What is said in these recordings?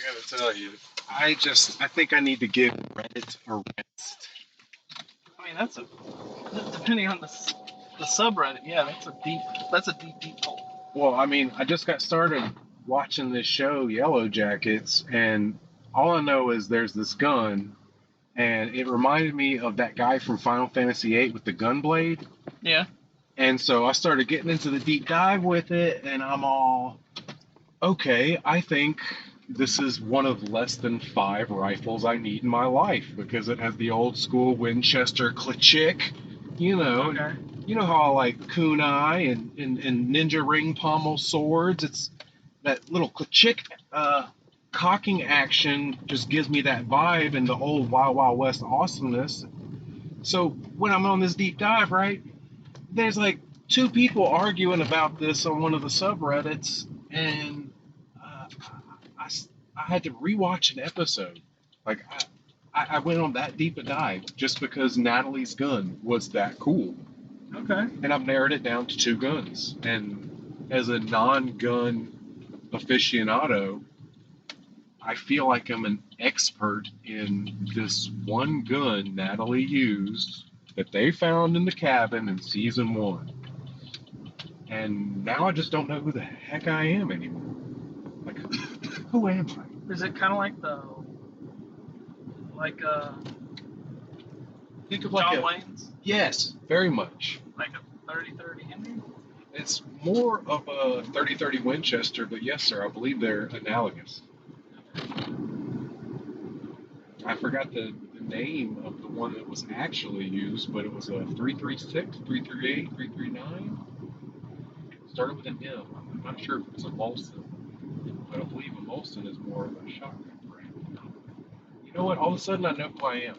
gotta tell you, I think I need to give Reddit a rest. I mean, depending on the subreddit. Yeah, that's a deep hole. Well, I mean, I just got started watching this show, Yellow Jackets, and all I know is there's this gun, and it reminded me of that guy from Final Fantasy VIII with the gun blade. Yeah. And so I started getting into the deep dive with it, and I'm all, okay, I think this is one of less than 5 rifles I need in my life because it has the old school Winchester Klachik, you know. Okay. You know how I like kunai and ninja ring pommel swords. It's that little Klachik cocking action just gives me that vibe and the old Wild Wild West awesomeness. So when I'm on this deep dive, right, there's like 2 people arguing about this on one of the subreddits, and I had to rewatch an episode. Like I went on that deep a dive just because Natalie's gun was that cool. Okay. And I've narrowed it down to 2 guns. And as a non-gun aficionado, I feel like I'm an expert in this one gun Natalie used that they found in the cabin in season 1. And now I just don't know who the heck I am anymore. Like, who am I? Is it kind of like Think of John like Wayne's? Yes, very much. Like a 30-30 Henry? It's more of a 30-30 Winchester, but yes, sir, I believe they're analogous. I forgot the name of the one that was actually used, but it was a 336, 338, 339. Started with an M. I'm not sure if it was a Molson, but I believe a Molson is more of a shotgun brand. You know what? All of a sudden, I know who I am.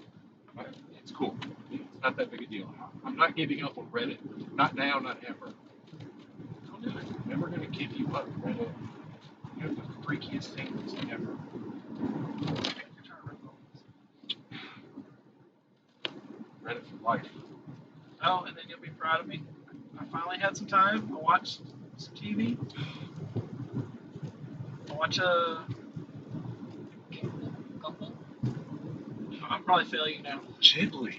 It's cool. It's not that big a deal. I'm not giving up on Reddit. Not now, not ever. Don't do it. I'm never going to give you up, Reddit. You have the freakiest things ever. Reddit for life. Oh, and then you'll be proud of me. I finally had some time. I watched some TV. I watch a couple. I'm probably failing you now. Ghibli.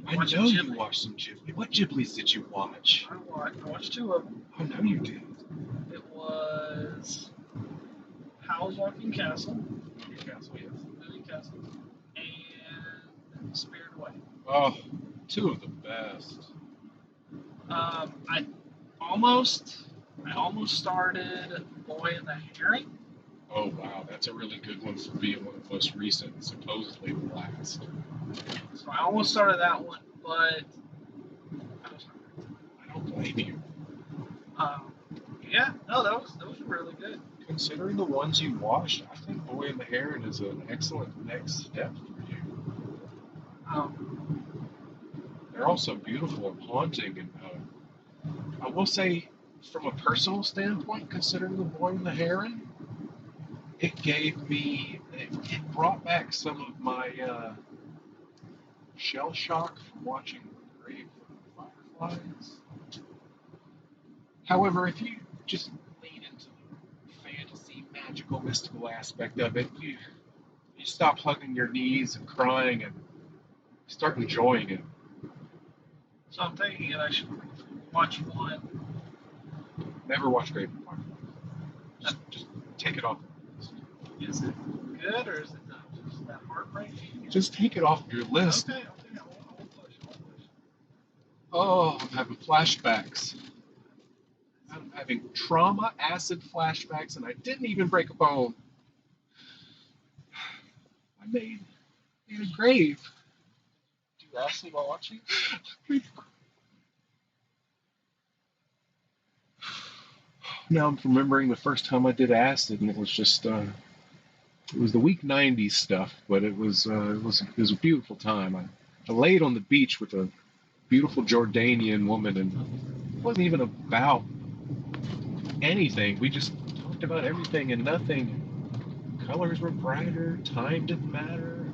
I know you watched some Ghibli. What Ghiblis did you watch? I watched 2 of them. I know you did. It was Howl's Walking Castle. Moving Castle, yes. Moving Castle. And Spirited Away. Oh, 2 of the best. I almost started Boy and the Heron. Oh wow, that's a really good one for being one of the most recent, supposedly the last. So I almost started that one, but I don't blame you. Yeah, no, those were really good. Considering the ones you watched, I think Boy and the Heron is an excellent next step for you. They're also beautiful and haunting, and I will say, from a personal standpoint, considering the Boy and the Heron, it brought back some of my shell shock from watching Grave of Fireflies. However, if you just lean into the fantasy, magical, mystical aspect of it, you stop hugging your knees and crying and start enjoying it. So I'm thinking that I should watch one. Never watch Grave of Fireflies. Just take it off. Is it good or is it just that heartbreaking? Just take it off your list. Okay, I won't push. Oh, I'm having flashbacks. I'm having trauma acid flashbacks, and I didn't even break a bone. I made a grave. Do you acid while watching? Now I'm remembering the first time I did acid, and it was just it was the weak '90s stuff, but it was a beautiful time. I laid on the beach with a beautiful Jordanian woman, and it wasn't even about anything. We just talked about everything and nothing. Colors were brighter, time didn't matter.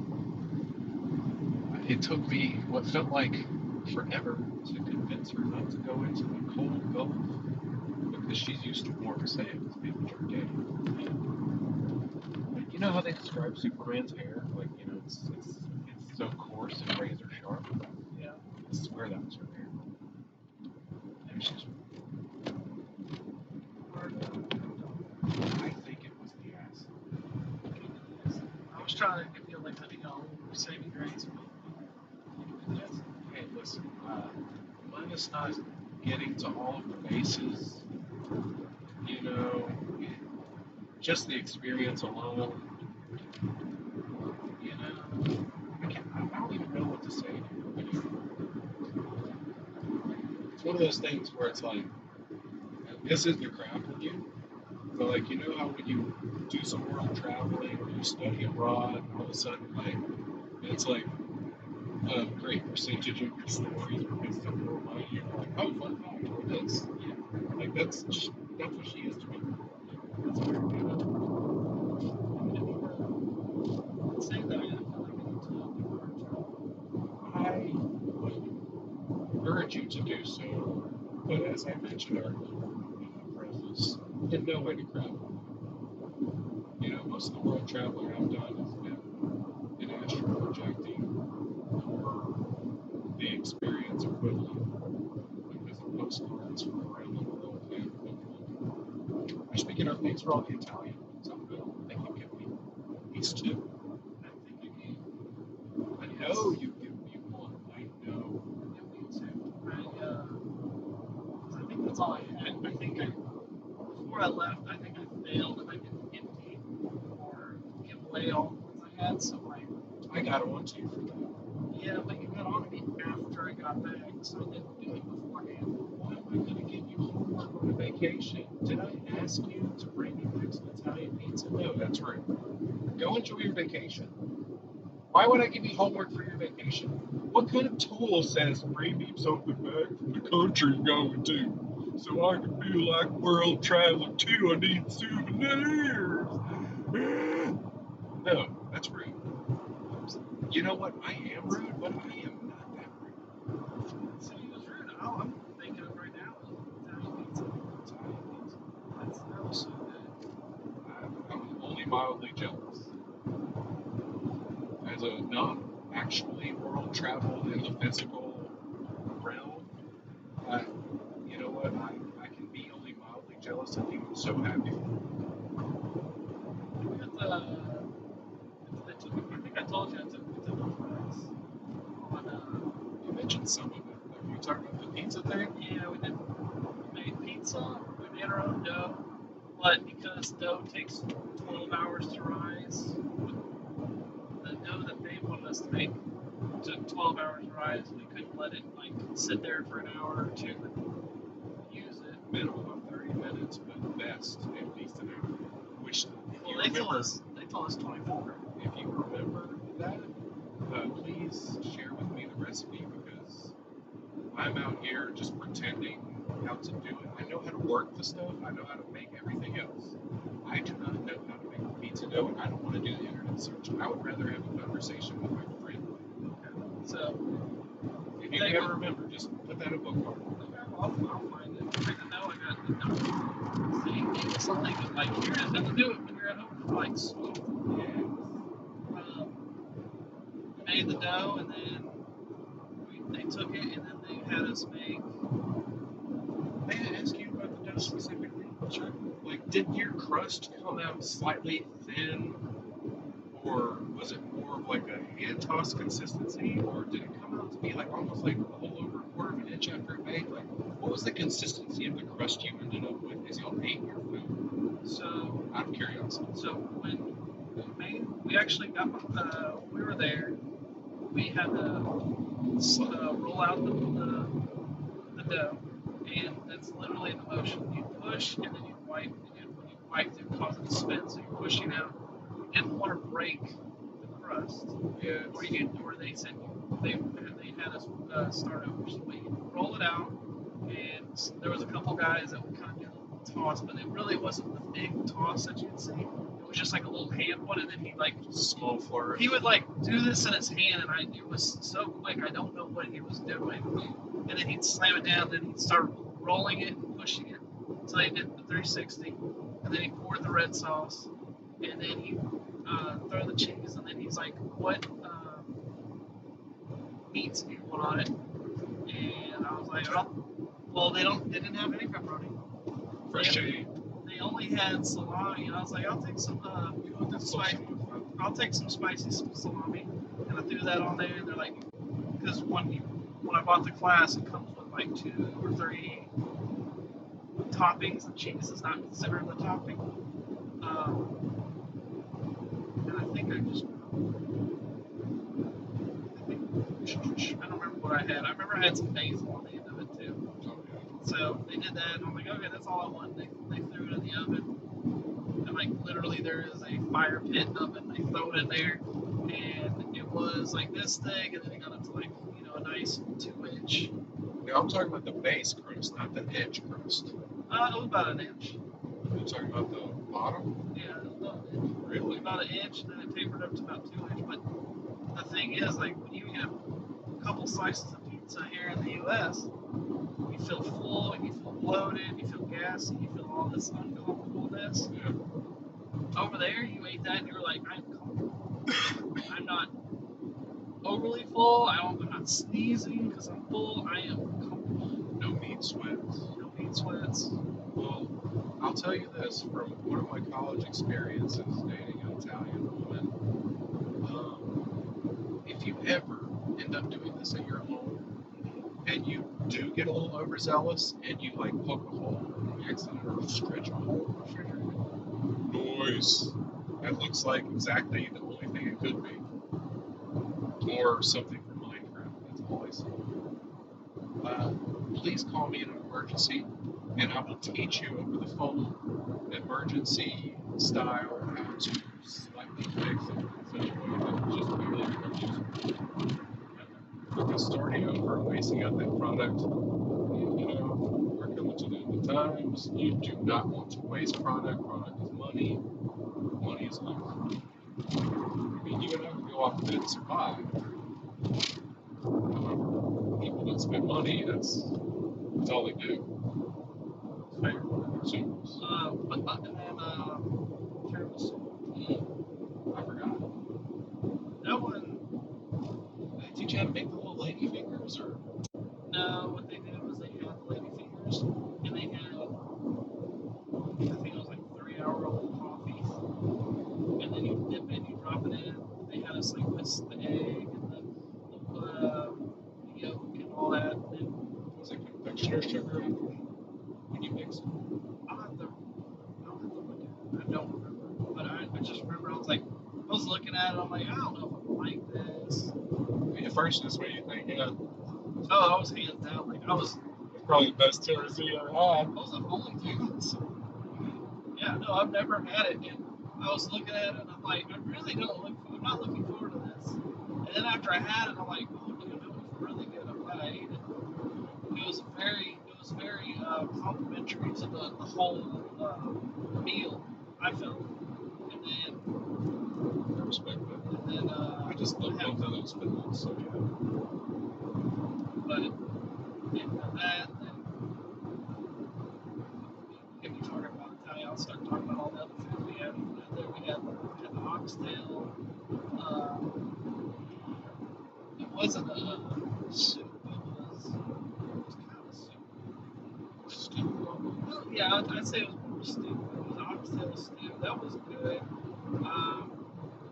It took me what felt like forever to convince her not to go into the cold Gulf because she's used to warm sands being Jordanian. But know how they describe Superman's hair? Like, it's so coarse and razor sharp. Yeah. I swear that was her hair. Maybe she's I think it was the acid. I was trying to feel like saving grace. Hey, listen, minus not getting to all of the bases, you know, just the experience alone, I don't even know what to say. It's one of those things where it's like, this isn't a crap review, but like, how when you do some world traveling or you study abroad, and all of a sudden, like, it's like a great percentage of your stories are based on more money. You're like, oh, fun fact, or this. Yeah. Like, that's what she is to me. That's very good. Say that I feel like we need to I would urge you to do so, but as I mentioned earlier, preface, in no way to crap. Most of the world traveling I've done has been in astral projecting or the experience equivalent, like visit postcards from around the world. Speaking of, thanks for all the Italian ones. Thank you, give me these two. I think you need. I know you give me one. I know. I think that's all I had. Before I left, I think I failed and I didn't empty or give away all the ones I had. So I got one too for that. yeah, but you got on me after I got back, so I didn't do it beforehand. Why am I going to give you homework on a vacation? Did I ask you to bring me back some Italian pizza? No, that's right. Go enjoy your vacation. Why would I give you homework for your vacation? What kind of tool says bring me something back from the country you're going to? So I can feel like world traveling too. I need souvenirs. No, that's rude. You know what? I am rude, but I am not that rude. So he was rude. Oh, I'm thinking of right now. Italian pizza. That was so good. I'm only mildly jealous. As a not actually world travel in the physical realm, you know what? I can be only mildly jealous of you. I'm so happy. We got I think I told you I took pizza fries on. You mentioned some of it. Are you talking about the pizza thing? Yeah, we made pizza. We made our own dough, but because dough takes 12 hours to rise, the dough that they wanted us to make took 12 hours to rise. We couldn't let it sit there for an hour or two and use it. Minimum of 30 minutes, but best at least an hour. Which, Well, they told us 24. If you remember that, please share with me the recipe because I'm out here just pretending how to do it. I know how to work the stuff. I know how to make everything else. I do not know how to make pizza dough, and I don't want to do the internet search. I would rather have a conversation with my friend. Okay. So, if you ever remember, just put that in a bookmark. I'll find it. I know I got the document. See, it's something that here's how to do it when you're at home. Sweet. Yeah. We made the dough, and then they took it, and then they had us make. May I ask you about the dough specifically? Sure. Did your crust come out slightly thin, or was it more of like a hand toss consistency, or did it come out to be almost like a little over a quarter of an inch after it baked? What was the consistency of the crust you ended up with as y'all ate your food? So, out of curiosity. So when we actually got, we were there. We had to roll out the dough, and it's literally the motion. You push and then you wipe, and when you wipe, it causes a spin. So you're pushing out. You didn't want to break the crust. Yeah. Or they said they had us start over. So we roll it out, and there was a couple guys that would kind of do a little toss, but it really wasn't the big toss that you'd see. It was just like a little hand one, and then he small flourish. He would do this in his hand, and it was so quick. I don't know what he was doing. And then he'd slam it down, then he'd start rolling it and pushing it until he did the 360, and then he poured the red sauce, and then he throw the cheese, and then he's like, "What meats do you want on it?" And I was like, "Oh, well, they didn't have any pepperoni. Fresh cheese. They only had salami." And I was like, "I'll take some I'll take some spicy salami," and I threw that on there. And they're like, because when I bought the class, it comes with like 2 or 3 toppings. The cheese is not considered the topping. And I think I just, I don't remember what I had. I remember I had some basil on the end of it too. So they did that, and I'm like, okay, that's all I want. They threw it in the oven, and like literally there is a fire pit oven. They throw it in there, and it was like this thick, and then it got up to like a nice 2 inch. Now I'm talking about the base crust, not the edge crust. It was about an inch. You're talking about the bottom? Yeah, it was about an inch. Really? About an inch, and then it tapered up to about 2 inch. But the thing is, like when you get a couple slices of pizza here in the U.S., you feel full, you feel bloated, you feel gassy, you feel all this uncomfortableness. Yeah. Over there, you ate that and you were like, I'm comfortable. I'm not overly full. I'm not sneezing because I'm full. I am comfortable. No meat sweats. No meat sweats. Well, I'll tell you this from one of my college experiences dating an Italian woman. If you ever end up doing this at your home and you do get a little overzealous and you like poke a hole on accident or scratch a hole in the refrigerator, noise. That looks like exactly the only thing it could be. Or something from Minecraft. That's all I see. Please call me in an emergency, and I will teach you over the phone emergency style how to slightly fix it in such a way that it's just barely becomes usable. Because starting over and wasting out that product, we're coming to the end of times. You do not want to waste product. Product is money. Money is life. I mean, you and I can go off and survive. However, people that spend money, that's all they do. Fair. Consumers. And then tiramisu. I forgot. That one, They teach you how to make the little lady fingers, or no, what they did was they had the lady fingers, and they had, I think it was like 3-hour-old coffee, and then you dip it, you drop it in. They had us like whisk the egg and the yolk and all that. And was it confectioner sugar when you mix it? I'll have to look at it. I don't remember, but I just remember I was looking at it. I'm like, I don't know if I like this. At first, that's what you think, yeah. Oh, I was hands down. Like It's probably the best tiramisu you ever had. I was at home too. Yeah, no, I've never had it, and I was looking at it, and I'm like, I'm not looking forward to this. And then after I had it, I'm like, oh, dude, that was really good. I'm glad I ate it. It was very complimentary to the whole meal. I felt, and then I respect that. and then I just love both of those foods, so yeah. But that, then if you talk about Italian, I'll start talking about all the other food we had. We had the oxtail. It wasn't a soup. It was kind of a soup. Well, yeah, I'd say it was more of a stew. It was an oxtail stew. That was good.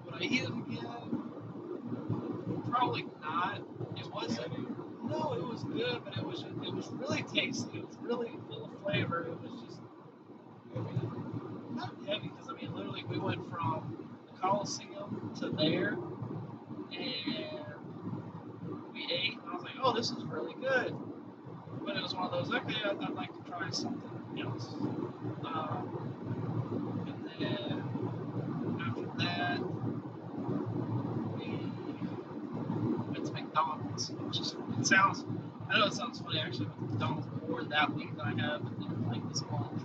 Would I eat it again? Probably not. It wasn't. No, it was good, but it was really tasty. It was really full of flavor. It was just not heavy because I mean, literally, we went from the Coliseum to there, and we ate. And I was like, oh, this is really good. But it was one of those. Okay, I'd like to try something else. And then after that, we went to McDonald's. I know it sounds funny. I actually went to McDonald's more that week than I have in like this month.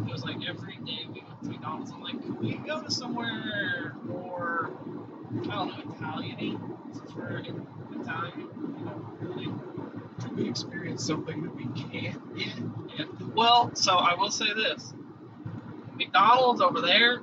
It was like every day we went to McDonald's. I'm like, can we go to somewhere more, I don't know, Italian-y? Since we're in Italian, really. Can we experience something that we can't? Yeah. Well, so I will say this. McDonald's over there,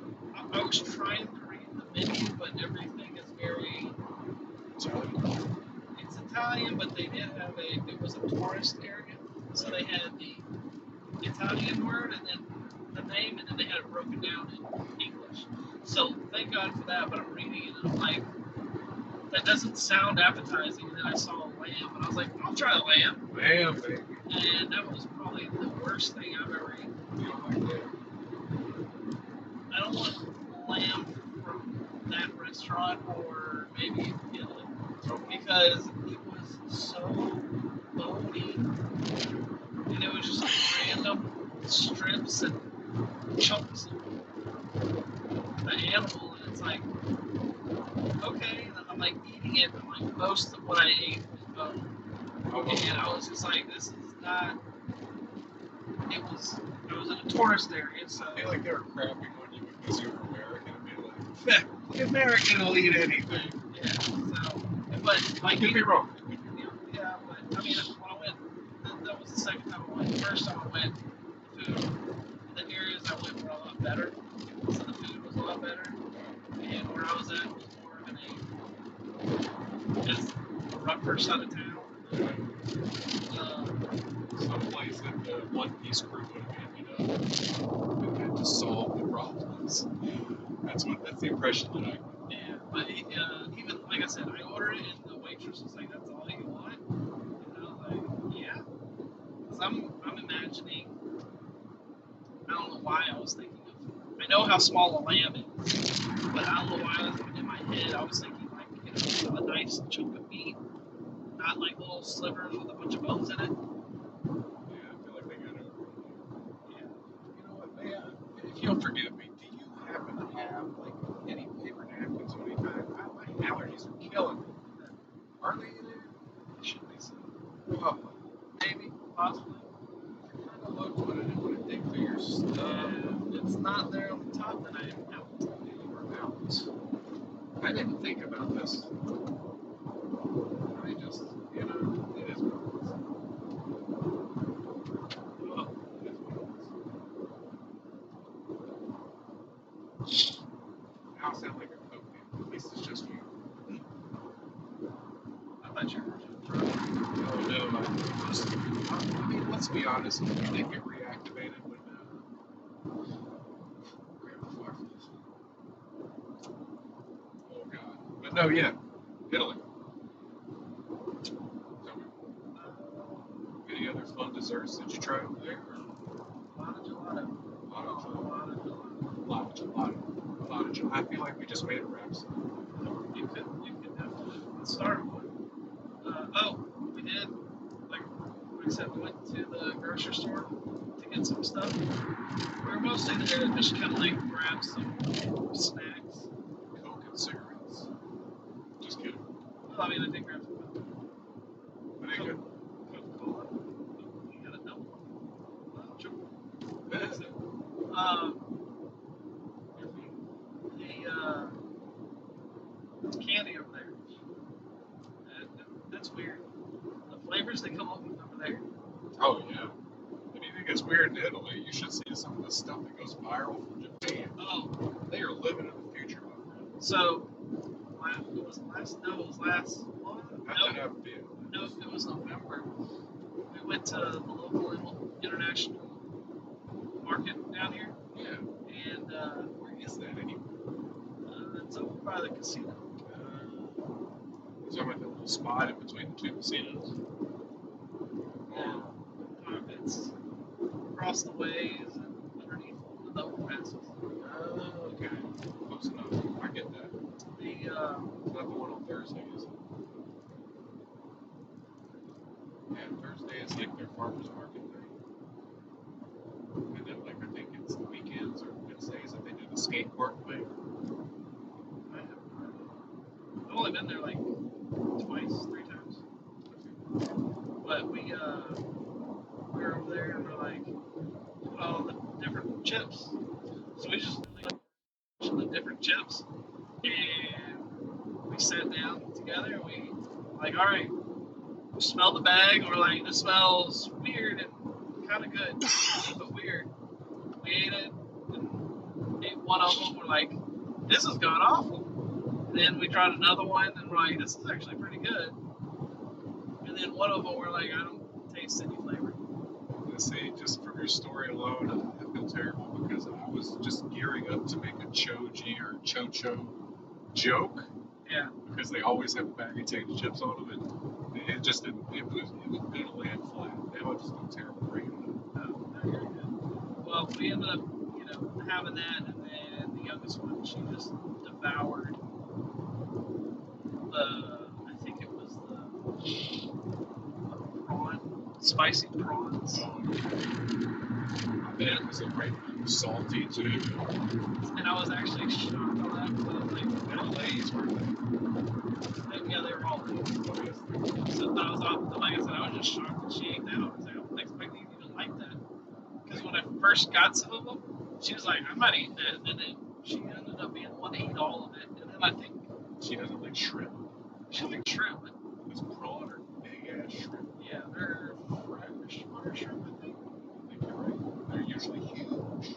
I was trying to read the menu, but everything is very. Italian. It's Italian, but they did have it was a tourist area, so they had the Italian word and then the name, and then they had it broken down in English. So thank God for that. But I'm reading it, and I'm like, that doesn't sound appetizing. And then I saw lamb, and I was like, I'll try the lamb. Lamb, baby. And that was probably the worst thing I've ever eaten. You don't like that? I don't want lamb from that restaurant or maybe Italy because it was so bony and it was just like random strips and chunks of the animal, and it's like, okay, and I'm like eating it, and like most of what I ate was bone, and I was just like, this is not. It was in a tourist area, so I feel like they were crapping on you because you were American and being like, the American will eat anything. yeah. So, but like, Don't get me wrong. yeah, but I mean, when I went, that was the second time I went. The first time I went, the food, the areas I went were a lot better, so the food was a lot better, and where I was at was more of just a rougher side of town. Someplace that the One Piece crew would have ended up and had to solve the problems. That's the impression that I got. Yeah, but even like I said, I ordered it, and the waitress was like, "That's all you want," and I was like, "Yeah," because I'm imagining. I don't know why I was thinking of. I know how small a lamb is, but I don't know why I was in my head. I was thinking like a nice chunk of meat, not like little slivers with a bunch of bones in it. Yeah, I feel like they got over it. Yeah. You know what, man? If you'll forgive me, do you happen to have like any paper napkins or anything? My allergies are killing me. Are they in there? It should be so. Oh, Maybe, possibly. I kind of looked, but I didn't want to dig through your stuff. If it's not there on the top, then I am out. You were out. I didn't think about this. I just, it is what it is. Oh, It is what it is. Now I sound like a coke man. At least it's just you. I thought you were drunk. Oh no, I mean, let's be honest. We did get reactivated when Grandpa Fireflies. Oh god. But no, yeah, Italy. Tell me, any other fun desserts that you tried over there? A lot of gelato. A lot of A lot of gelato. a lot of gelato. A lot of gelato. I feel like we just made a rap song. You could definitely start one. We did. Like I said, we went to the grocery store to get some stuff. We were mostly there to just kind of like grab some snacks. Coke and cigarettes. Just kidding. Well, I mean, I did grab some But ain't good. Coca-Cola. You got a double one. Well, triple. That's it. The candy over there. That's weird. The flavors that come up over there. Oh yeah. If you think it's weird in Italy, you should see some of the stuff that goes viral from Japan. Oh, They are living in the future, my friend. so it was last month. Not that I've been. No, it was November. We went to the local international market down here, Yeah. and Where is that anyway? it's over by the casino. Is that like the little spot in between the two casinos? Yeah. It's across the ways and underneath the overpasses. Oh, okay. Close enough. I get that. The It's not the one on Thursday, is it? Yeah, Thursday is like their farmers market thing. And then, like, I think it's the weekends or Wednesdays that they do the skate park thing. I've only been there like twice, 3 times. But we were over there and we're like all the different chips. So we just the different chips and we sat down together and we like, all right, we smelled the bag and we're like, this smells weird and kind of good, but weird. We ate it and ate one of them, we're like, this has gone awful. Then we tried another one, and we're like, this is actually pretty good. And then one of them, we're like, I don't taste any flavor. Let's see, just from your story alone, I feel terrible because I was just gearing up to make a choji or chocho joke Yeah. because they always have a bag of potato chips on them, and it just didn't. It was gonna land flat. Now I just feel terrible bringing it up. No, you're good. Well, we ended up, having that, and then the youngest one, she just devoured the, I think it was the prawn, spicy prawns. I bet it was salty too. And I was actually shocked on that because I was like, They're Lay's, weren't they? yeah, they were all good. So I was, like I said, I was just shocked that she ate that. I was like, I wasn't expecting you to like that. Because when I first got some of them, she was like, I'm not eating that. And then she ended up being the one to eat all of it. And then I think She doesn't like shrimp. she liked shrimp. It's prawn or big ass shrimp. Yeah, they're freshwater shrimp, I think. I think you're right. They're usually huge.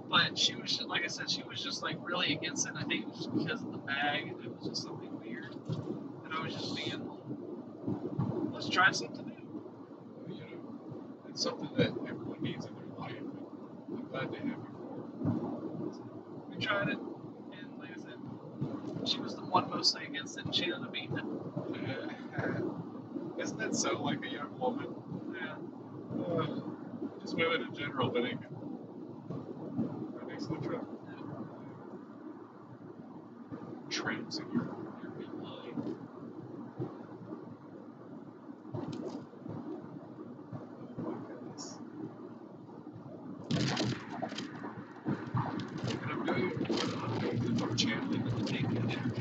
But she was, like I said, she was just like really against it. I think it was just because of the bag, and it was just something weird. And I was just being, let's try something new. It's something that everyone needs in their life. And I'm glad they have it We tried it, and like I said, she was the one mostly against it, and she ended up eating it. for. Isn't that so like a young woman? Yeah. Just women in general, but it makes no trouble. Trends in your mind. Oh my goodness. And I'm going to flip our channel into the take it down.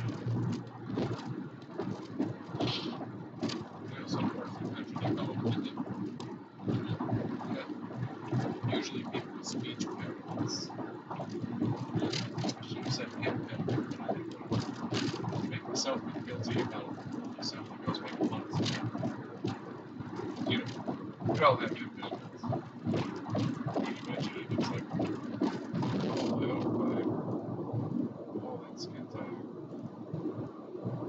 Some parts of the country they call it blended. Usually people with speech impediments. I should have said impediment, but I didn't want to make myself feel guilty about it. It sounded like I was making fun of something. We all have impediments. When you mention it, it's like, oh, that skin's out.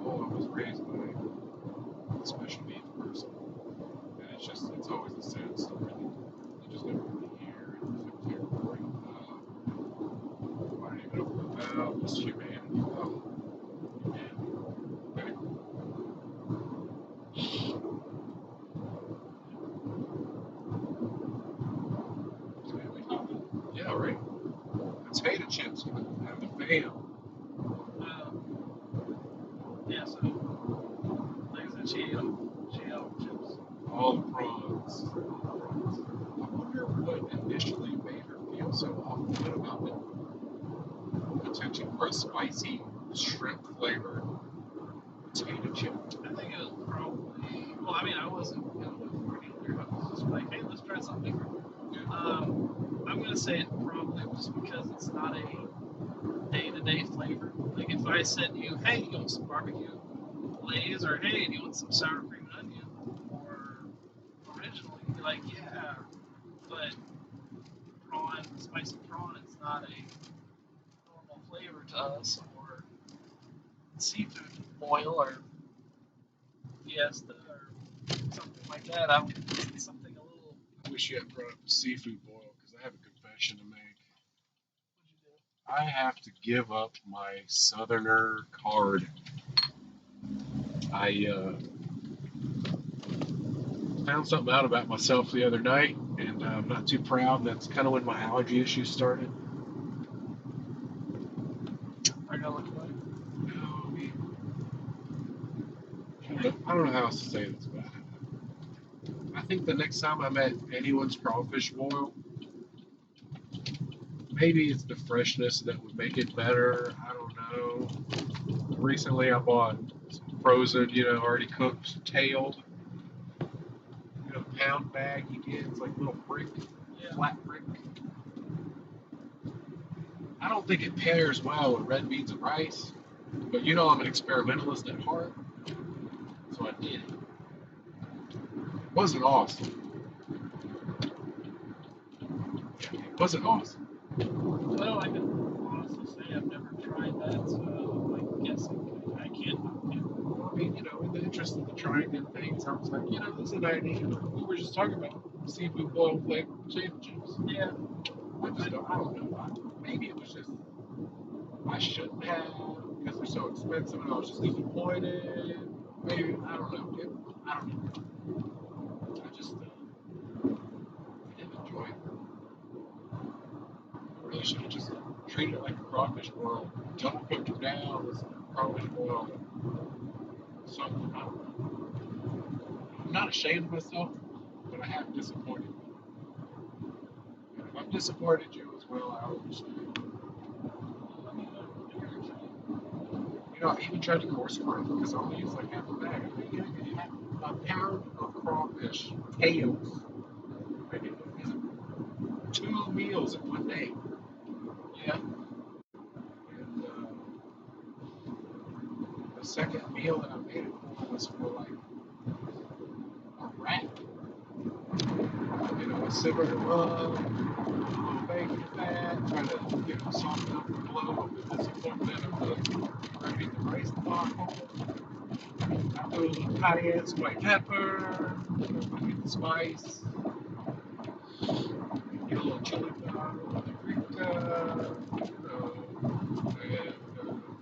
Oh, I was raised by a special needs person. And it's always a sad story that you just never really hear and you feel terrible bringing it up. I don't even know what about just humanity. Oh, humanity. Anyway. Yeah, right. Potato chips have the fam. Yeah, so like I said, she ate all the chips. All the prawns. I wonder what initially made her feel so awful good about the potential for a spicy shrimp flavored potato chip. I think it was probably, well, I mean, I wasn't going to go for it either. I was just like, hey, let's try something different. I'm going to say it probably was because it's not a day-to-day flavor. Like if I said to you, hey, you want some barbecue Lay's, or hey, do you want some sour cream and onion, or original, you'd be like, yeah, but spicy prawn, it's not a normal flavor to us, or seafood boil, or fiesta, or something like that. It's something a little. I wish you had brought up the seafood boil because I have a confession to make. What'd you do? I have to give up my Southerner card. I found something out about myself the other night, and I'm not too proud. That's kind of when my allergy issues started. Are you gonna look at it? I don't know how else to say this, but I think the next time I'm at anyone's crawfish boil, maybe it's the freshness that would make it better. I don't know. Recently, I bought some frozen, already cooked, tailed, pound bag you get. It's like little brick, Yeah. flat brick. I don't think it pairs well with red beans and rice, but I'm an experimentalist at heart, so I did it. It wasn't awesome. Yeah, it wasn't awesome. Well, I can honestly say interested in trying new things. I was like, this is an idea. We were just talking about seafood boiled flavored potato chips. Yeah. I don't know. Maybe it was just I shouldn't have because they're so expensive, and I was just disappointed. Maybe I don't know. I don't know. I just I didn't enjoy it. I really should have just treated it like a crawfish boil. Double cooked it down with some crawfish boil. Something. I don't know. I'm not ashamed of myself, but I have disappointed you. And if I've disappointed you as well, I understand. I even tried to course correct because I only used like half a bag. I think you get half a pound of crawfish tails. Right? It was 2 meals in one day. Yeah. And the second meal that I made it for was for like a rat. I simmered them up, a little bacon fat, trying to soften up the blow of the disappointment of the grabbing the rice bottle. I threw a little cayenne, some white pepper, get the spice, get a little chili powder, a little paprika,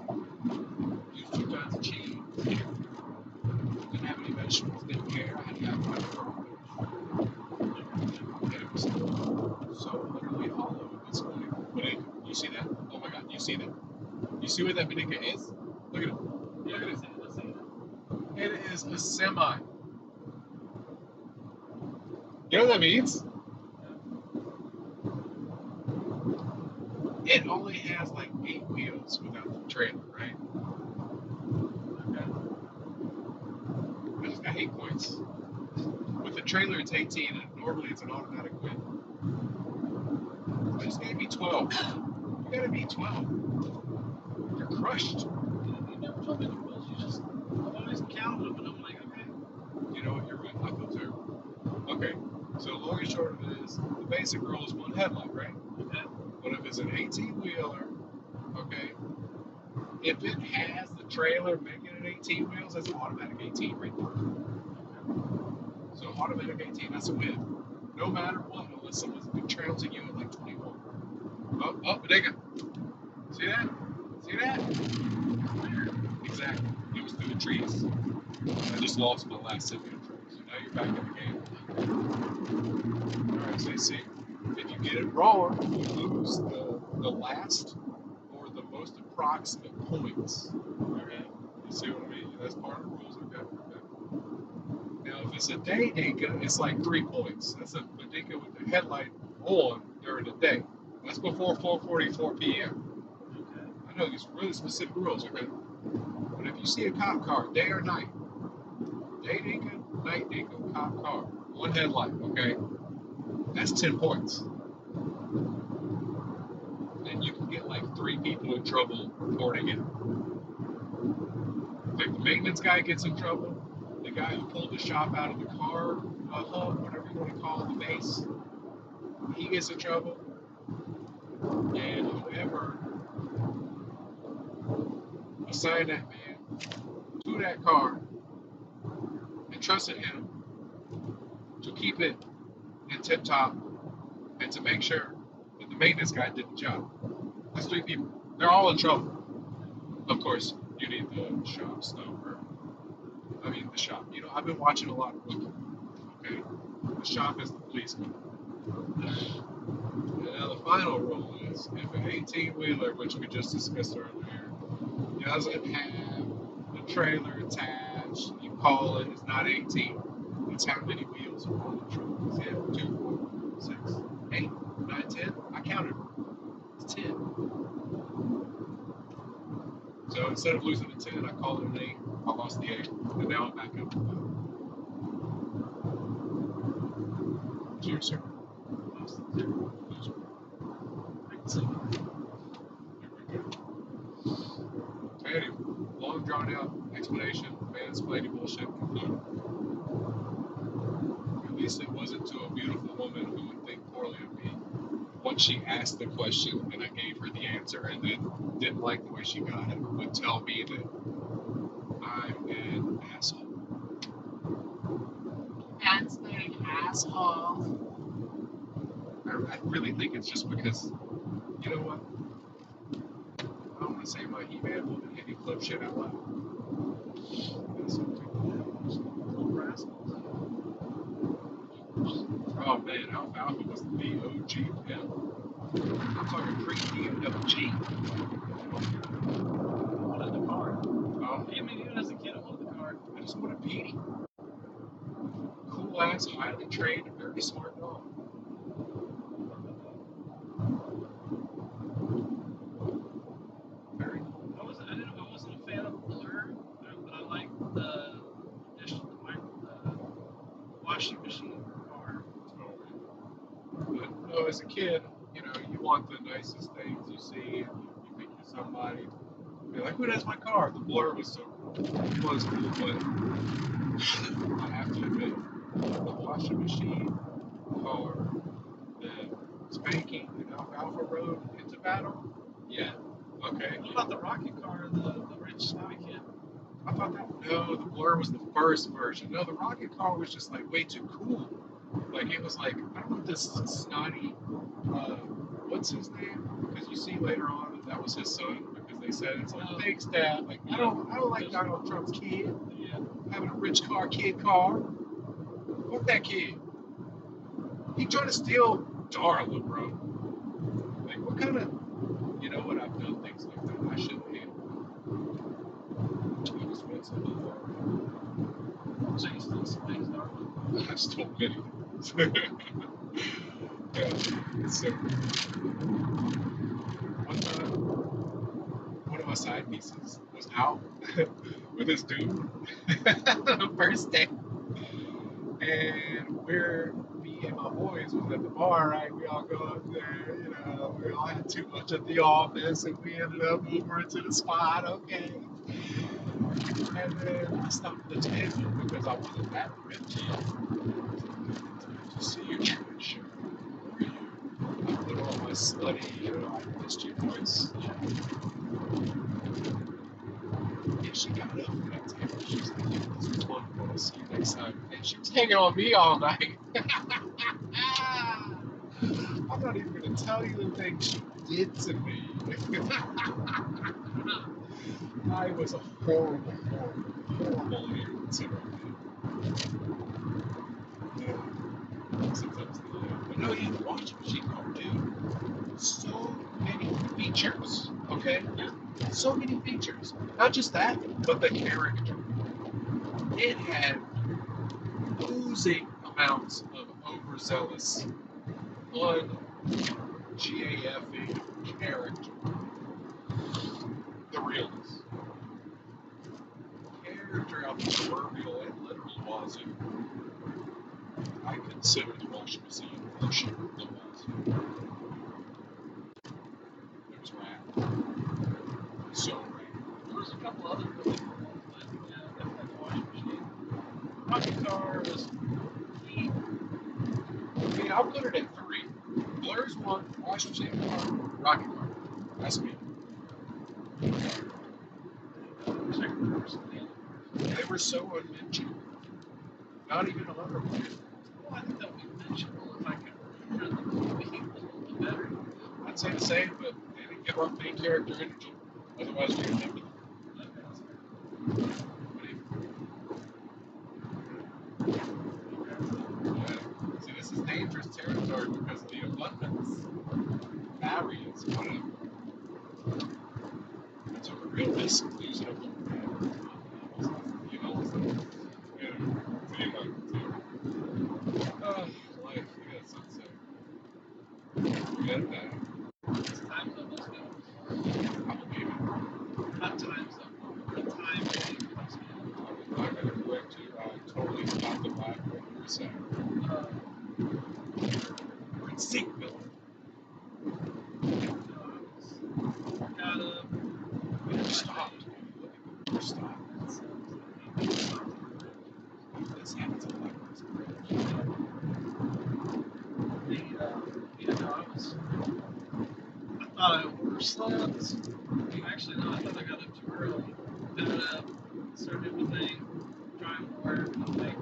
and use 2 kinds of cheese. Didn't have any vegetables, didn't care. I had to have my crawfish. And it was so literally all of it was like, you see that? Oh my god, you see that? You see what that Benica is? Look at it. Yeah, Look at it. let's see it. It is a semi. You know what that means? It only has like 8 wheels without the trailer, right? Okay. I just got 8 points. With the trailer, it's 18, and normally it's an automatic win. I just gotta be 12. You gotta be 12. You're crushed. You never told me the rules. You just, I've always counted them, and I'm like, okay. You know what? You're right. I feel terrible. Okay, so long and short of it is, the basic rule is 1 headlight, right? Okay. But if it's an 18-wheeler, okay, if it has the trailer making it 18 wheels, that's an automatic 18 right there. So automatic 18, that's a win. No matter what, unless someone's been trouncing you at like 21. Oh, Bodega. See that? See that? Exactly. It was through the trees. I just lost my last Simeon track, so now you're back in the game. Alright, so you see, if you get it wrong, you lose the last or the most approximate points. Okay? You see what I mean? That's part of the rules, okay? Now, if it's a day dinka, it's like 3 points. That's a dinka with the headlight on during the day. That's before 4:44 p.m. Okay. I know these really specific rules, okay? But if you see a cop car, day or night, day dinka, night dinka, cop car, 1 headlight, okay? That's 10 points. And you can get like 3 people in trouble reporting it. Like the maintenance guy gets in trouble. The guy who pulled the shop out of the car hub, whatever you want to call the base, he gets in trouble. And whoever assigned that man to that car and trusted him to keep it in tip top and to make sure that the maintenance guy did the job. That's 3 people. They're all in trouble. Of course, you need the shop stuff. The shop. I've been watching a lot of Rookie. Okay? The shop is the policeman. And now the final rule is if an 18-wheeler, which we just discussed earlier, doesn't have the trailer attached, you call it, it's not 18. It's how many wheels are on the truck. Is it 2, 4, 6, 8, 9, 10? I counted. It's 10. So instead of losing a 10, I called it an 8. I lost the 8. And now I'm back up to 5. Cheers, sir. Lost the 0. Loser. I can see that. Here we go. Anyway, long drawn out explanation, mansplaining bullshit concluded. At least it wasn't to a beautiful woman who would think poorly of me once she asked the question and I gave her the answer and then didn't like the way she got it, would tell me that I'm an asshole. asshole. I really think it's just because, you know what? I don't want to say my He-Man woman hit club shit out loud. Oh man, Alfalfa was the OG pimp. I'm talking pre-DMWG. I wanted the car. Oh, I mean, even as a kid, I wanted the car. I just want a Petey. Cool ass, highly trained, and very smart dog. Very cool. I wasn't a fan of Blur, but I liked the addition, the washing machine car. But no, as a kid, you know, you want the nicest things you see, and you think you're somebody. You're like, who has my car? The Blur was so cool. It was cool, but I have to admit, the washing machine car, the spanking and Alfalfa Road into battle, yeah, okay. What about the rocket car, the rich snobby kid? I thought that, no, the Blur was the first version. No, the rocket car was just like way too cool. Like, it was like, I don't want this snotty, what's his name? Because you see later on that was his son, because they said it's like, thanks, Dad. Like, I don't like Donald Trump's kid. Yeah. Having a rich car, kid car. Fuck that kid. He tried to steal Darla, bro. Like, what kind of, you know what, I've done things like that. I shouldn't have. I just went to the bar. So you still space Darwin? I stole many things. Yeah, so, one time, one of my side pieces was out with this dude on the first day. And me and my boys was at the bar, right? We all go up there, you know, we all had too much at the office, and we ended up Ubering to the spot, okay. And then I stopped at the table because I wasn't that thrifty. To see you trash. I put on my slutty, you know, I missed you voice. And she got up from that table. She was like, yeah, this was wonderful. I'll see you next time. And she was hanging on me all night. I'm not even going to tell you the things she did to me. I was a horrible, horrible leader to her. Sometimes but no, yeah, the washing machine car, dude. So many features, okay? So many features. Not just that, but the character. It had oozing amounts of overzealous, un-GAF-ing character. The realness. Character out the proverbial and literal wazoo. I consider the washing machine the shit of the wazoo. It was rad. So rad. There was a couple other really cool ones, but yeah, definitely the washing machine. Rocket car was neat. Okay, I'll put it at 3. Blur's 1, washing machine car, rocket car. That's me. I wish I could remember some of the other cars. They were so unmentioned. Not even honorable. Well, I think that would be mentionable if I could remember the movie a little bit better. I'd say the same, but they didn't give up main character energy. Otherwise, we would remember them. Okay, that's fair. Yeah. See, this is dangerous territory because of the abundance. Barriers, whatever. I took a real risk losing a book. You know, life, we got sunset. We got that. It's time's up, let's go. I believe it. Not time's up, the time thing. Let's go. I'm not going to correct you. I totally forgot the vibe what you were saying. We're in sync, Bill. I got up. We're stopped. We're stopped. This happens a lot. I thought I overslept. Actually, no, I thought I got up too early. Got up, started my thing, driving to work, like,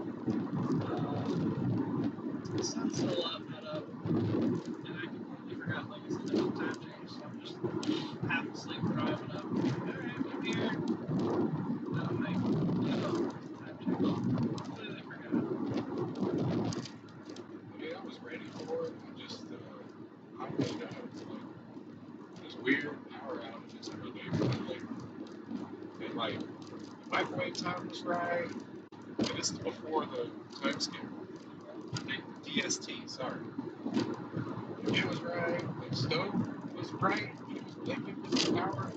half asleep driving up. Alright, I'm here. And I'm like, oh, time check. Completely forgot. I mean, I was ready for it. I made out. It was weird power outages early. And like, the microwave time was right. And this is before the time skip. The DST, sorry. It was right. The stove was right. It was blinking with the power.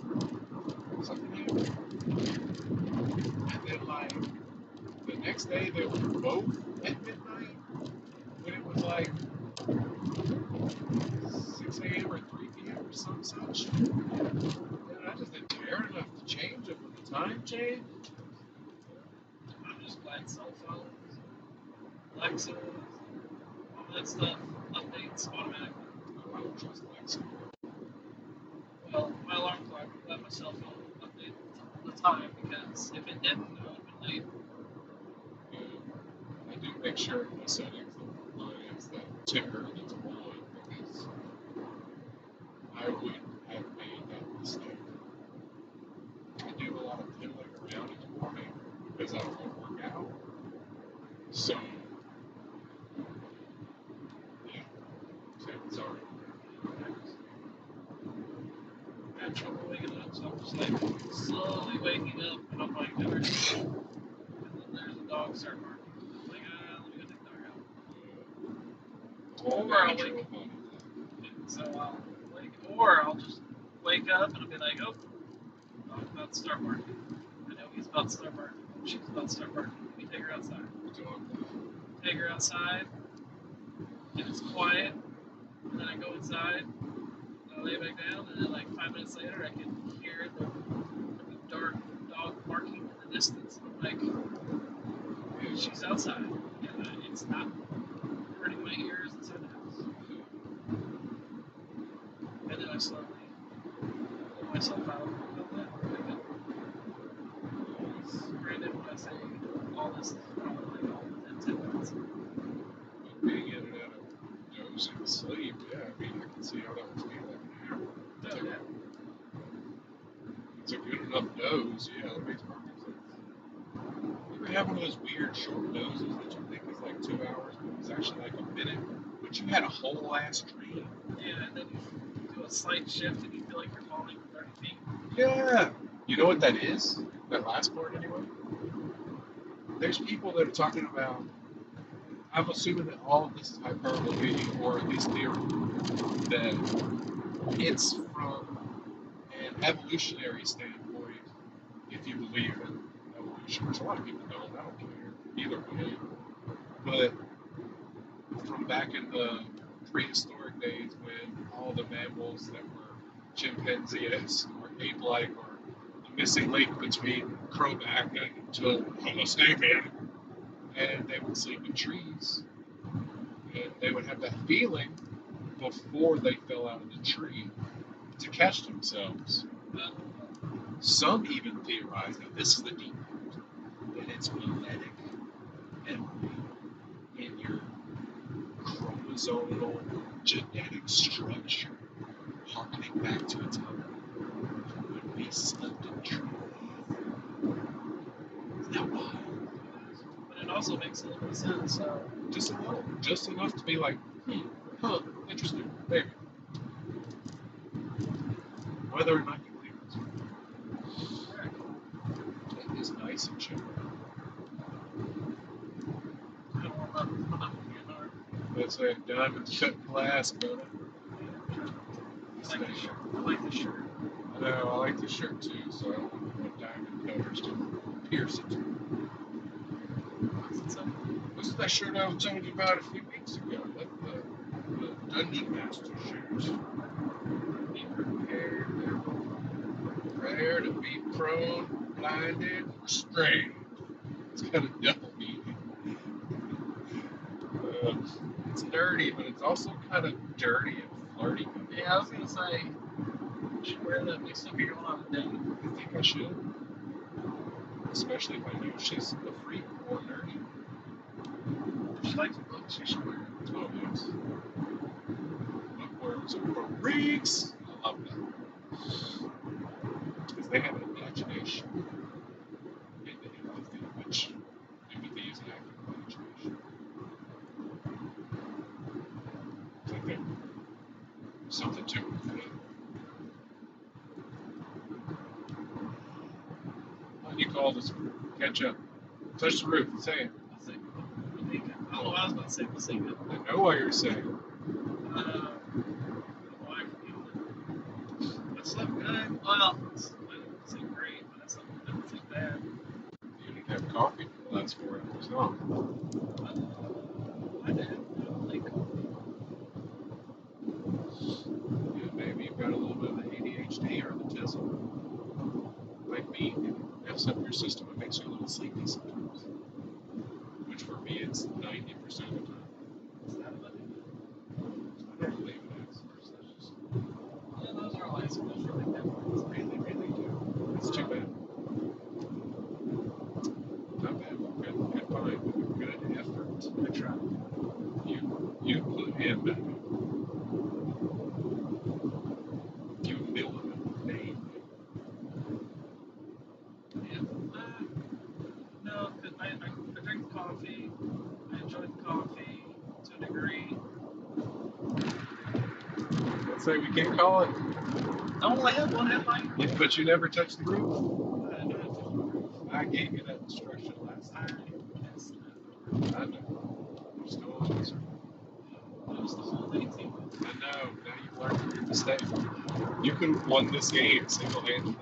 Something happened. And then, like, the next day, they were both at midnight. When it was like 6 a.m. or 3 p.m. or some such. And I just didn't care enough to change it when the time changed. I'm just glad cell phones, Alexa, all that stuff updates automatically. Oh, I don't trust Alexa. Well, my alarm clock let my cell phone update the time because if it didn't, I would have been late. I do make sure in my settings that mine has that ticker that's on because I would have made that mistake. I do a lot of piddling around in the morning because I don't want to work out. So, yeah, sorry. I had trouble waking up, so I'm just like slowly waking up, and I'm like, never. And then there's a dog start barking. I'm like, let me go take the dog out. All Or I'll natural wake. money. So I'll or I'll just wake up and I'll be like, oh, dog's about to start barking. I know he's about to start barking. She's about to start barking. Let me take her outside. Take her outside, and it's quiet. And then I go inside, and I lay back down, and then like 5 minutes later, I can hear the dark dog barking in the distance. I'm like, she's outside, and it's not hurting my ears inside the house. And then I slowly pull myself out of that. Granted, when I say all this is probably like all within 10 minutes. But being in and out of dozing sleep, yeah, I mean, I can see how that would feel like an hour. Oh, yeah. It's a good enough doze, yeah, that makes perfect sense. You ever have one of those weird short dozes that you think is like 2 hours, but it's actually like a minute, but you had a whole ass dream? Yeah, and then you do a slight shift and you feel like you're falling 30 feet. Yeah. You know what that is? That last part, anyway? There's people that are talking about, I'm assuming that all of this is hyperbole, or at least theory, that it's from an evolutionary standpoint, if you believe in evolution, which a lot of people don't, I don't care, either way. But from back in the prehistoric days when all the mammals that were chimpanzee-esque or ape-like or the missing link between crowback and to Homo sapien, and they would sleep in trees, and they would have that feeling before they fell out of the tree to catch themselves. Some even theorize, now this is the deep part, that it's genetic memory in your chromosomal genetic structure, harkening back to a time when we slept in trees. Isn't that wild? But it also makes a little bit of sense. So Just a little, just enough to be like, interesting, maybe. Whether or not you believe it is nice and chill. That's a diamond cut glass, brother. I like the shirt. I like the shirt. I know, I like the shirt too, so I don't want diamond cutters to pierce it. This is that shirt I was telling you about a few weeks ago. That's the Dundee Master shirt. Be prepared to be prone, blinded, restrained. It's got a double meaning. It's dirty, but it's also kind of dirty and flirty. Yeah, I was gonna say, you should wear that next time you're going on a date. I think I should. Especially if I know she's a freak or nerdy. If she likes books, you should wear it. Oh, yes. Bookworms are freaks. I love that. they have an imagination in empathy, which empathy is an act of imagination. I think there's something to it. Why don't you call this catch up? Touch the roof. Say it. I think, I don't know what I was about to say, but say good. I know what you're saying. I slept good. Well, I didn't say great, but I slept good. I didn't say bad. You didn't have coffee for the last 4 hours, huh? I did. I don't like coffee. Yeah, maybe you've got a little bit of the ADHD or the autism. Like me, it F's up your system. It makes you a little sleepy sometimes. Which for me, it's 90% of the time. Is that what it is? I don't believe it is. It's just, Yeah, those are always those really good ones. really, really do. It's too bad. Not bad. Good find. Good effort. I tried. You put him back. You milled him. Name. Yeah. No, because I drink coffee. I enjoy the coffee to a degree. Let's say we can't call it. I only have one headline. But you never touched the roof. I don't have to. I gave you that instruction last I time. already missed that. I know. You're still a loser. That was the whole thing, too. I know. Now you learned from your mistake. You could have won this game single-handedly.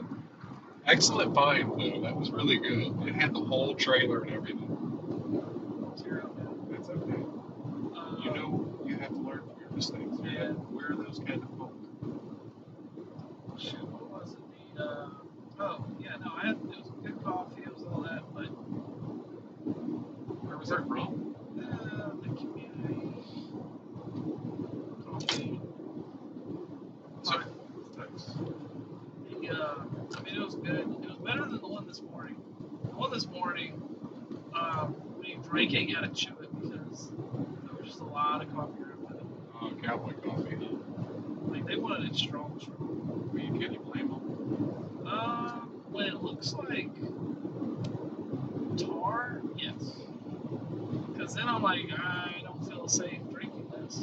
Excellent find, though. That was really good. It had the whole trailer and everything. Zero. That's okay. You know, you have to learn from your mistakes. Yeah. We're those kind of folk. Shoot, what was it? Oh, yeah, no, it was good coffee, it was all that, but Where was that from? the community coffee. So, Thanks. I mean, it was good. It was better than the one this morning. The one this morning, when you drank it, you had to chew it because there was just a lot of coffee around it. cowboy coffee. Like, they wanted it strong. Can you blame them? When it looks like tar, yes. Because then I'm like, I don't feel safe drinking this.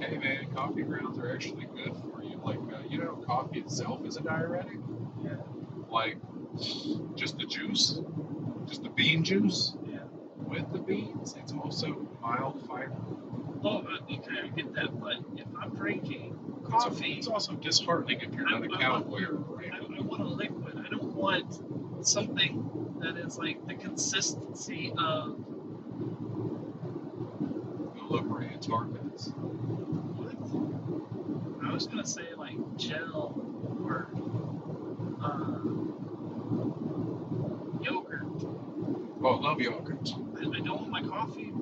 Hey man, coffee grounds are actually good for you. Like, you know, coffee itself is a diuretic. Yeah. Like, just the juice, just the bean juice. Yeah. With the beans, it's also mild fiber. Oh, okay, I get that, but if I'm drinking coffee, It's also disheartening if you're not a cowboy or a ramble. I want a liquid. I don't want something that is like the consistency of. Go look where Antarctica is. What? I was gonna say like gel or yogurt. Oh, I love yogurt. I don't want my coffee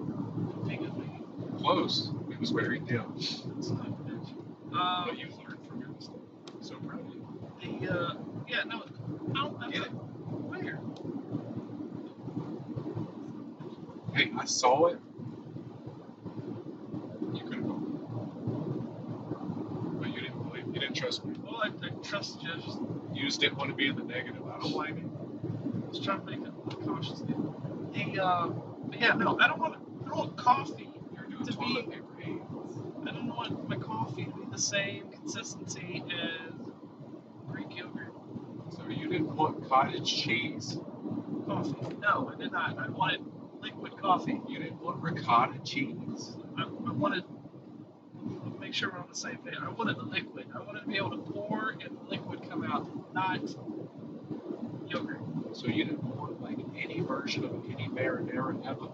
bigly. Close. It was very dim. That's not good. But you learned from your mistake. I'm so proud of you. Yeah, no, I don't. Get it? Where? Hey, I saw it. You could have gone. But you didn't believe. You didn't trust me. Well, I trust you. You just didn't want to be in the negative. I don't blame you. I was trying to make a cautious deal. But yeah, no, I don't want coffee You're doing to toilet be. paper hands. I don't want my coffee to be the same consistency as Greek yogurt So you didn't want cottage cheese. coffee. No, I did not. I wanted liquid coffee. You didn't want ricotta cheese. I wanted. Make sure we're on the same page. I wanted the liquid. I wanted to be able to pour and the liquid come out, not yogurt. So you didn't want like any version of any marinara ever.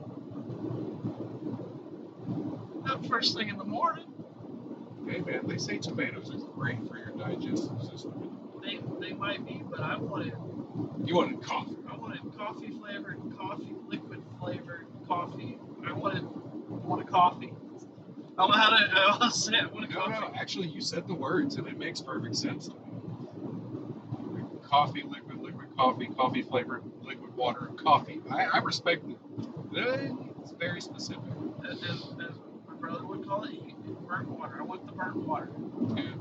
Not first thing in the morning. Hey man, they say tomatoes are great for your digestive system. They might be, but I wanted You wanted coffee. coffee flavored, coffee liquid flavored coffee. I wanted coffee. I don't know how to say it. I wanted coffee. No, actually you said the words and it makes perfect sense to me. Coffee, liquid coffee, coffee flavored liquid water, coffee. I respect it. It's very specific. As my brother would call it, burnt water. I want the burnt water. Yeah.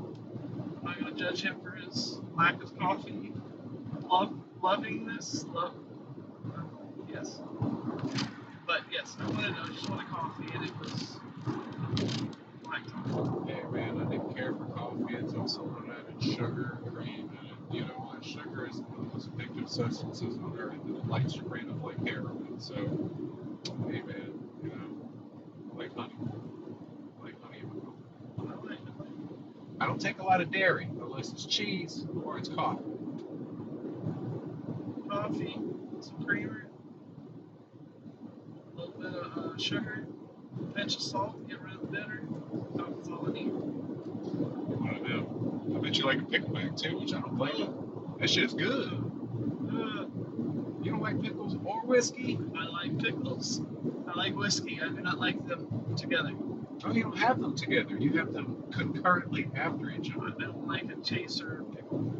not going to judge him for his lack of coffee. Lovingness, yes. But yes, I just wanted coffee, and it was black coffee. Hey man, I didn't care for coffee until someone added sugar and cream in it. You know what? Sugar is one of the most addictive substances on earth, and it lights your brain up like heroin. So, hey man, you know, I like honey. I like honey in my coffee. I like I don't take a lot of dairy unless it's cheese or it's coffee. coffee, some creamer, a little bit of sugar, a pinch of salt, get rid of the bitter. That's all I need. One of them. I bet you like a pickleback too, which I don't blame you. That shit's good. You don't like pickles or whiskey? I like pickles. I like whiskey. I do not like them together. Oh, you don't have them together. You have them concurrently after each I other. don't like a chaser pickle.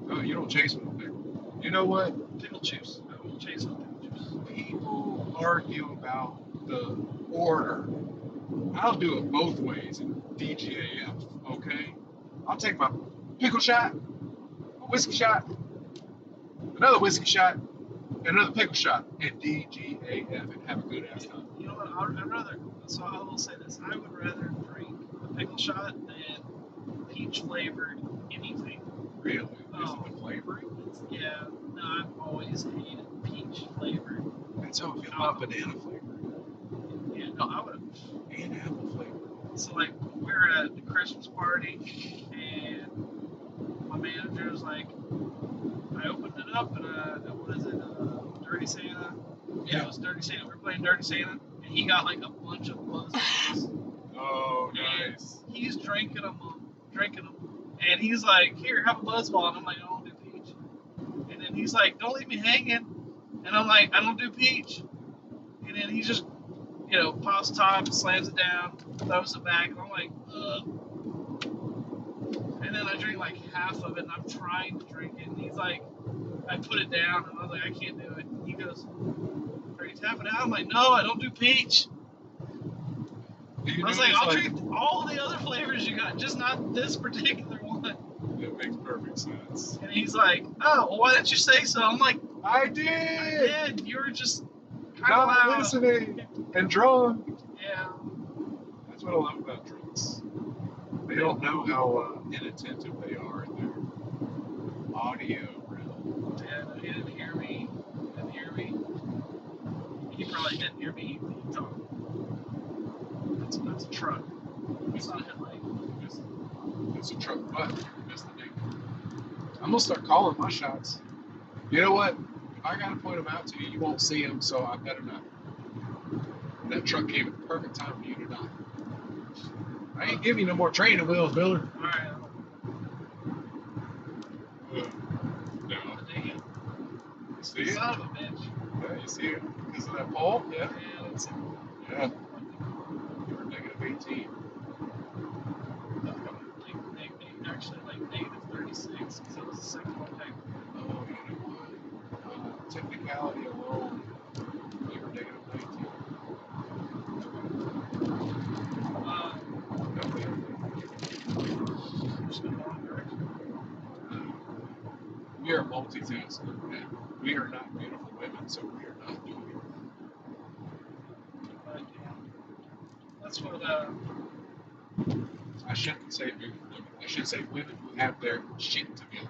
Oh, you don't chase with a pickle. You know what? Pickle juice. I will chase with pickle juice. People argue about the order. I'll do it both ways in DGAF, okay? I'll take my pickle shot, a whiskey shot, another whiskey shot, and another pickle shot in DGAF and have a good ass time. You know what? I'd rather. So I will say this: I would rather drink a pickle shot than peach flavored anything. Really? Is Oh. it the flavoring? Yeah. No, I've always hated peach flavored. That's how I feel about banana flavoring Yeah. No, I would. and apple flavoring. So like we were at the Christmas party, and my manager was like, I opened it up, and what is it? Dirty Santa. Yeah, it was Dirty Santa. We were playing Dirty Santa, and he got like a bunch of Buzz. Oh, nice. He's drinking them, and he's like, "Here, have a Buzzball," and I'm like, "I don't do peach." And then he's like, "Don't leave me hanging," and I'm like, "I don't do peach." And then he just, pops top, slams it down, throws it back, and I'm like, ugh. And then I drink like half of it, and I'm trying to drink it, and he's like, I put it down, and I was like, I can't do it. And he goes, "Are you tapping out?" I'm like, "No, I don't do peach." I was like, "I'll drink all the other flavors you got, just not this particular one." That makes perfect sense. And he's like, "Oh, well, why didn't you say so?" I'm like, I "I did! did. You were just kind of Not loud." listening and drunk. Yeah. That's what I love about drunks. They don't know how inattentive they are in their audio realm. Yeah, no, he didn't hear me. He probably didn't hear me talk. That's a truck. It's not a headlight. It's a truck butt. That's the name. I'm gonna start calling my shots. You know what? If I gotta point them out to you, you won't see them, so I better not. That truck came at the perfect time for you to die. I ain't giving you no more training wheels, Biller. Alright. No. Dang it. You see it? Son of a bitch. Yeah, you see it? Because of that pole? Yeah. Yeah, that's it. Yeah. You were negative 18. Actually, like negative 36, because it was the second one back. Oh, you know what? Technicality alone, you were negative 19. Just in the wrong direction. We are multitasking, and we are not beautiful women, so we are not doing it. But, yeah. That's what, I shouldn't say beautiful women. I should say women who have their shit together.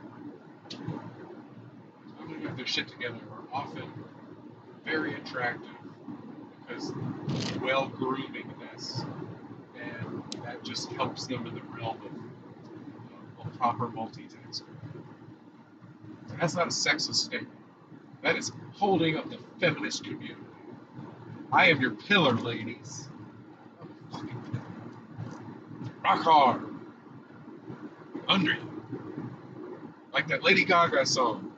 Women who have their shit together are often very attractive because well groomingness, and that just helps them in the realm of proper multitasking. And that's not a sexist statement. That is holding up the feminist community. I am your pillar, ladies. I'm a fucking pillar. Rock hard. Under you. Like that Lady Gaga song.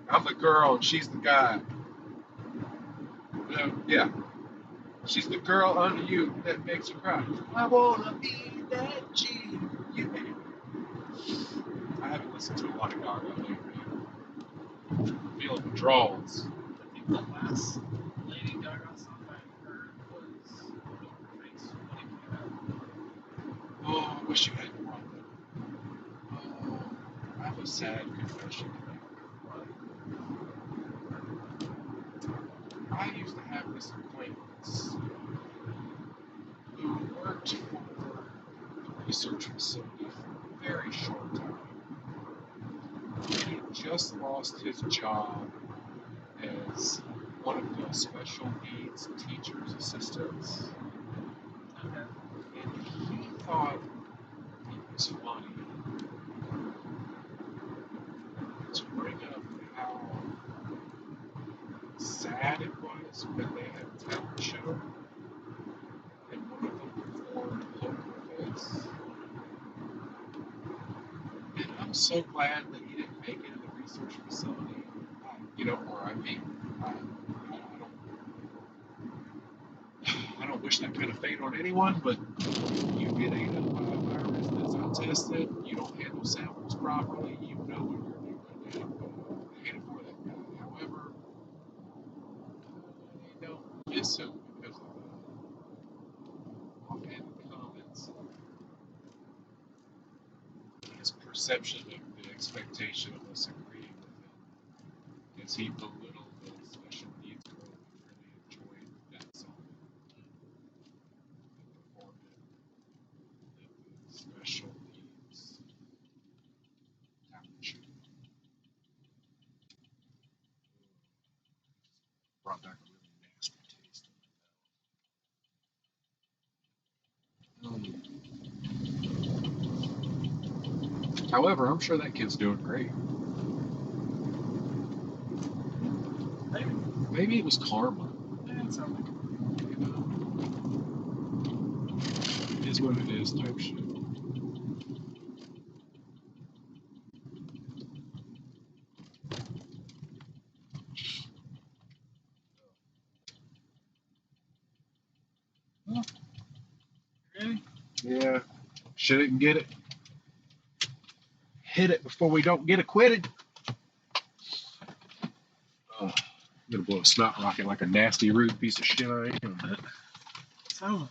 I'm the girl and she's the guy. Yeah. She's the girl under you that makes you cry. I wanna be that G. Yeah. I haven't listened to a lot of Gaga lately. I'm feeling withdrawals. I think the last Lady Gaga song I heard was Poker Face when it came out. Oh, I wish you hadn't brought that. a sad confession. I used to have this acquaintance who worked for the research facility for a very short time. He had just lost his job as one of the special needs teacher's assistants. Okay. And he thought it was funny to bring up how sad it was when they had a talent show and one of them performed Poker Face. And I'm so glad that he didn't make it in the research facility. I don't wish that kind of fate on anyone, but you get ate up by a virus that's untested, you don't handle samples properly, you know what you're doing. And I hate it for that guy. However, they don't miss him because of the offhanded comments and his perception of the expectation of us agreeing with him as he belittled the special needs girl who really enjoyed that song and performed it at the special needs talent show. Brought back a really nasty taste in my mouth. However, I'm sure that kid's doing great. Maybe it was karma. Yeah, it sounds like You know, it is what it is type shit. really. Yeah, shit it and get it. Hit it before we don't get acquitted. I'm gonna blow a snot rocket like a nasty, rude piece of shit I am. Sounds like